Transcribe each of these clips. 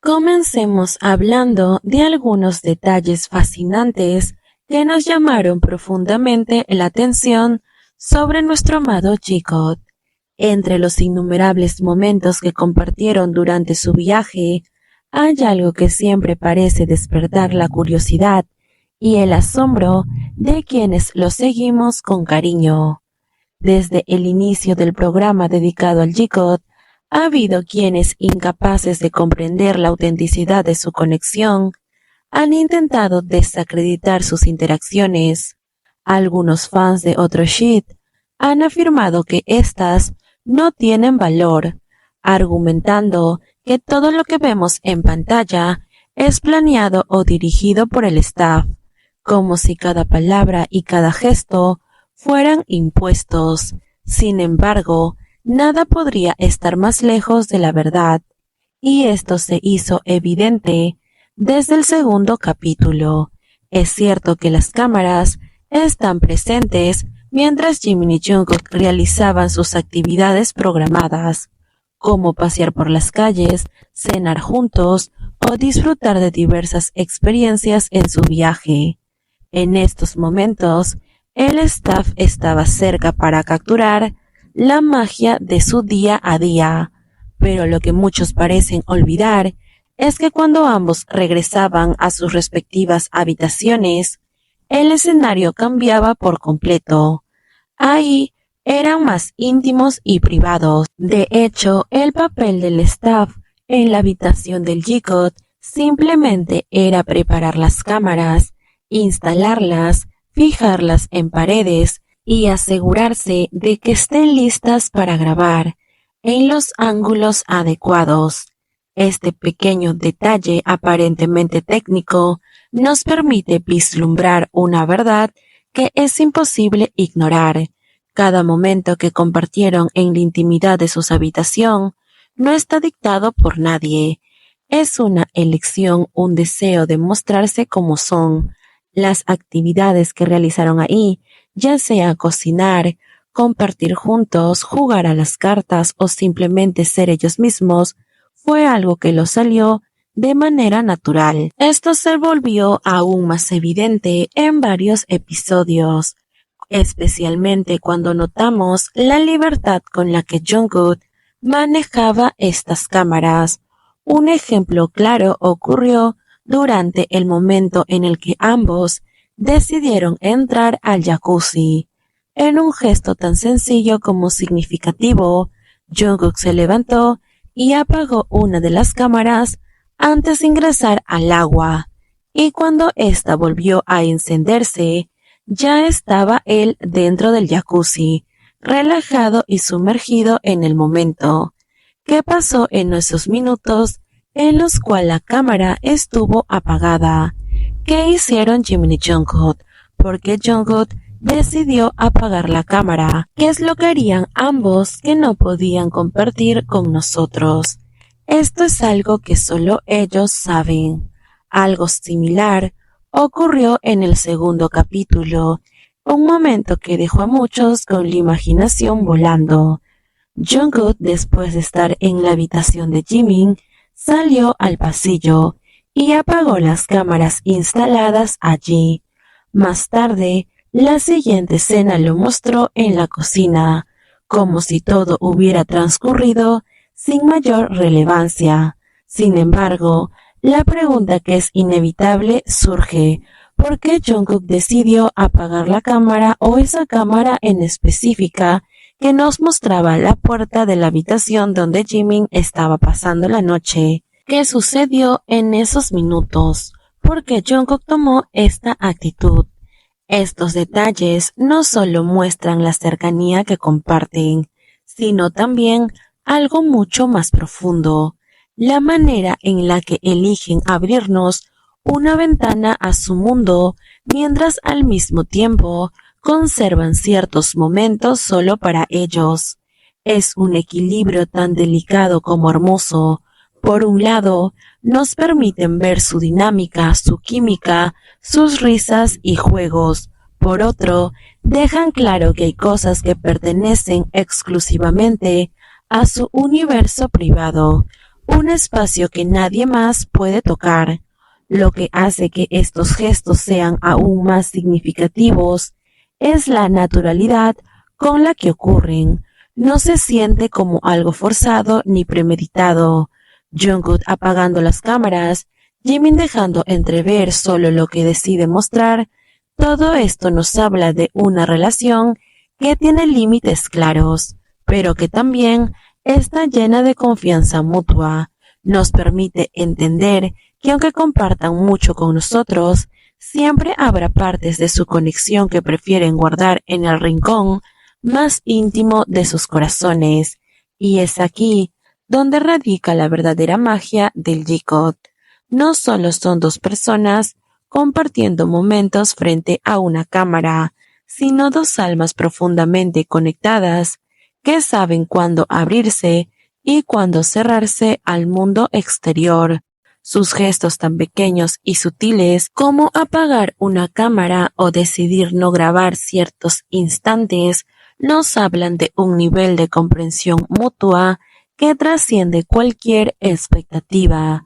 Comencemos hablando de algunos detalles fascinantes que nos llamaron profundamente la atención sobre nuestro amado G-Code. Entre los innumerables momentos que compartieron durante su viaje, hay algo que siempre parece despertar la curiosidad y el asombro de quienes lo seguimos con cariño. Desde el inicio del programa dedicado al G-Code, ha habido quienes, incapaces de comprender la autenticidad de su conexión, han intentado desacreditar sus interacciones. Algunos fans de Otro Shit han afirmado que éstas no tienen valor, argumentando que todo lo que vemos en pantalla es planeado o dirigido por el staff, como si cada palabra y cada gesto fueran impuestos. Sin embargo, nada podría estar más lejos de la verdad, y esto se hizo evidente desde el segundo capítulo. Es cierto que las cámaras están presentes mientras Jimin y Jungkook realizaban sus actividades programadas, como pasear por las calles, cenar juntos o disfrutar de diversas experiencias en su viaje. En estos momentos, el staff estaba cerca para capturar la magia de su día a día, pero lo que muchos parecen olvidar es que cuando ambos regresaban a sus respectivas habitaciones, el escenario cambiaba por completo. Ahí eran más íntimos y privados. De hecho, el papel del staff en la habitación del G-Code simplemente era preparar las cámaras, instalarlas, fijarlas en paredes y asegurarse de que estén listas para grabar en los ángulos adecuados. Este pequeño detalle aparentemente técnico nos permite vislumbrar una verdad que es imposible ignorar. Cada momento que compartieron en la intimidad de su habitación no está dictado por nadie. Es una elección, un deseo de mostrarse como son. Las actividades que realizaron ahí, ya sea cocinar, compartir juntos, jugar a las cartas o simplemente ser ellos mismos, fue algo que los salió de manera natural. Esto se volvió aún más evidente en varios episodios, especialmente cuando notamos la libertad con la que Jungkook manejaba estas cámaras. Un ejemplo claro ocurrió durante el momento en el que ambos decidieron entrar al jacuzzi. En un gesto tan sencillo como significativo, Jungkook se levantó y apagó una de las cámaras antes de ingresar al agua, y cuando ésta volvió a encenderse, ya estaba él dentro del jacuzzi, relajado y sumergido en el momento. ¿Qué pasó en esos minutos en los cuales la cámara estuvo apagada? ¿Qué hicieron Jimin y Jungkook? ¿Por qué Jungkook decidió apagar la cámara? ¿Qué es lo que harían ambos que no podían compartir con nosotros? Esto es algo que solo ellos saben. Algo similar ocurrió en el segundo capítulo, un momento que dejó a muchos con la imaginación volando. Jungkook, después de estar en la habitación de Jimin, salió al pasillo y apagó las cámaras instaladas allí. Más tarde, la siguiente escena lo mostró en la cocina, como si todo hubiera transcurrido sin mayor relevancia. Sin embargo, la pregunta que es inevitable surge: ¿por qué Jungkook decidió apagar la cámara o esa cámara en específica que nos mostraba la puerta de la habitación donde Jimin estaba pasando la noche? ¿Qué sucedió en esos minutos? ¿Por qué Jungkook tomó esta actitud? Estos detalles no solo muestran la cercanía que comparten, sino también algo mucho más profundo: la manera en la que eligen abrirnos una ventana a su mundo, mientras al mismo tiempo conservan ciertos momentos solo para ellos. Es un equilibrio tan delicado como hermoso. Por un lado, nos permiten ver su dinámica, su química, sus risas y juegos. Por otro, dejan claro que hay cosas que pertenecen exclusivamente a su universo privado. un espacio que nadie más puede tocar. Lo que hace que estos gestos sean aún más significativos es la naturalidad con la que ocurren. No se siente como algo forzado ni premeditado. Jungkook apagando las cámaras, Jimin dejando entrever solo lo que decide mostrar. Todo esto nos habla de una relación que tiene límites claros, pero que también está llena de confianza mutua. Nos permite entender que aunque compartan mucho con nosotros, siempre habrá partes de su conexión que prefieren guardar en el rincón más íntimo de sus corazones. Y es aquí donde radica la verdadera magia del G-Code. No solo son dos personas compartiendo momentos frente a una cámara, sino dos almas profundamente conectadas que saben cuándo abrirse y cuándo cerrarse al mundo exterior. Sus gestos tan pequeños y sutiles como apagar una cámara o decidir no grabar ciertos instantes nos hablan de un nivel de comprensión mutua que trasciende cualquier expectativa.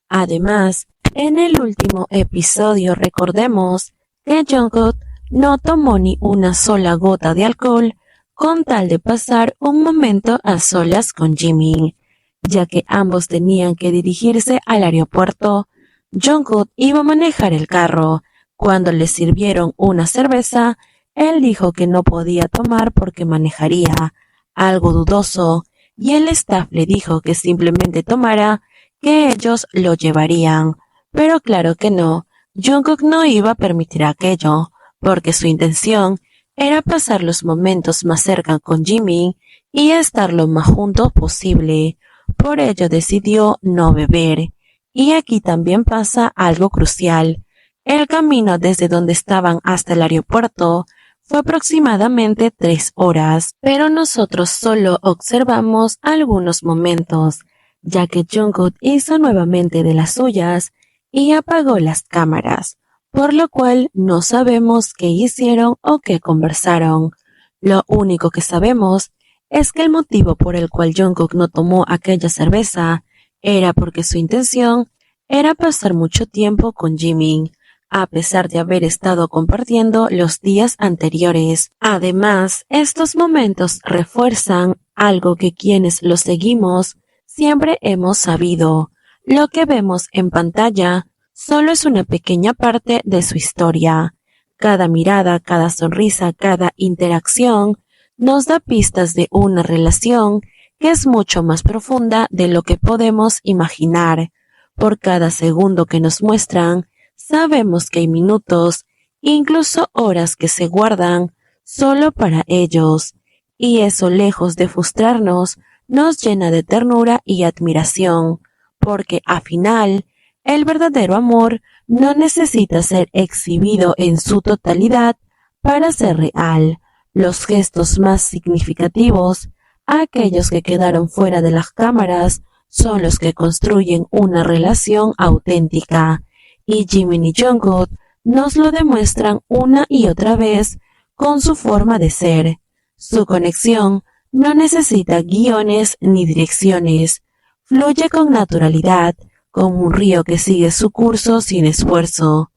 Además, en el último episodio recordemos que Jungkook no tomó ni una sola gota de alcohol con tal de pasar un momento a solas con Jimin, ya que ambos tenían que dirigirse al aeropuerto. Jungkook iba a manejar el carro. Cuando le sirvieron una cerveza, él dijo que no podía tomar porque manejaría, algo dudoso, y el staff le dijo que simplemente tomara, que ellos lo llevarían. Pero claro que no, Jungkook no iba a permitir aquello, porque su intención era pasar los momentos más cerca con Jimin y estar lo más juntos posible. Por ello decidió no beber. Y aquí también pasa algo crucial. El camino desde donde estaban hasta el aeropuerto fue aproximadamente 3 horas, pero nosotros solo observamos algunos momentos, ya que Jungkook hizo nuevamente de las suyas y apagó las cámaras, por lo cual no sabemos qué hicieron o qué conversaron. Lo único que sabemos es que el motivo por el cual Jungkook no tomó aquella cerveza era porque su intención era pasar mucho tiempo con Jimin, a pesar de haber estado compartiendo los días anteriores. Además, estos momentos refuerzan algo que quienes lo seguimos siempre hemos sabido. Lo que vemos en pantalla solo es una pequeña parte de su historia. Cada mirada, cada sonrisa, cada interacción nos da pistas de una relación que es mucho más profunda de lo que podemos imaginar. Por cada segundo que nos muestran, sabemos que hay minutos, incluso horas que se guardan solo para ellos, y eso, lejos de frustrarnos, nos llena de ternura y admiración, porque al final, el verdadero amor no necesita ser exhibido en su totalidad para ser real. Los gestos más significativos, aquellos que quedaron fuera de las cámaras, son los que construyen una relación auténtica, y Jimin y Jungkook nos lo demuestran una y otra vez con su forma de ser. Su conexión no necesita guiones ni direcciones, fluye con naturalidad, como un río que sigue su curso sin esfuerzo.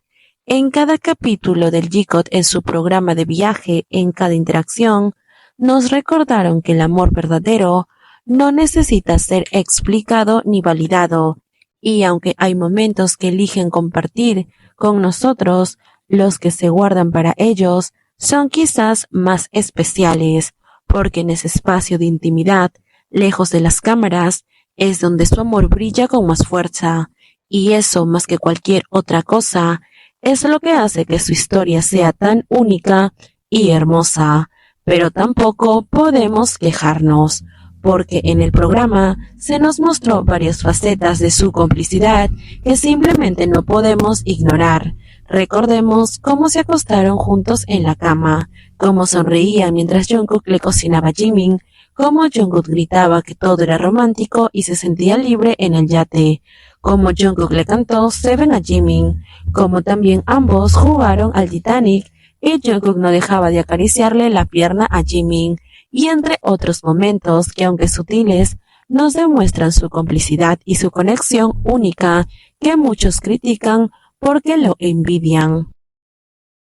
En cada capítulo del G-Code en su programa de viaje, en cada interacción, nos recordaron que el amor verdadero no necesita ser explicado ni validado, y aunque hay momentos que eligen compartir con nosotros, los que se guardan para ellos son quizás más especiales, porque en ese espacio de intimidad, lejos de las cámaras, es donde su amor brilla con más fuerza, y eso, más que cualquier otra cosa, es lo que hace que su historia sea tan única y hermosa. Pero tampoco podemos quejarnos, porque en el programa se nos mostró varias facetas de su complicidad que simplemente no podemos ignorar. Recordemos cómo se acostaron juntos en la cama, cómo sonreían mientras Jungkook le cocinaba a Jimin, cómo Jungkook gritaba que todo era romántico y se sentía libre en el yate, cómo Jungkook le cantó Seven a Jimin, cómo también ambos jugaron al Titanic y Jungkook no dejaba de acariciarle la pierna a Jimin, y entre otros momentos que aunque sutiles, nos demuestran su complicidad y su conexión única que muchos critican porque lo envidian.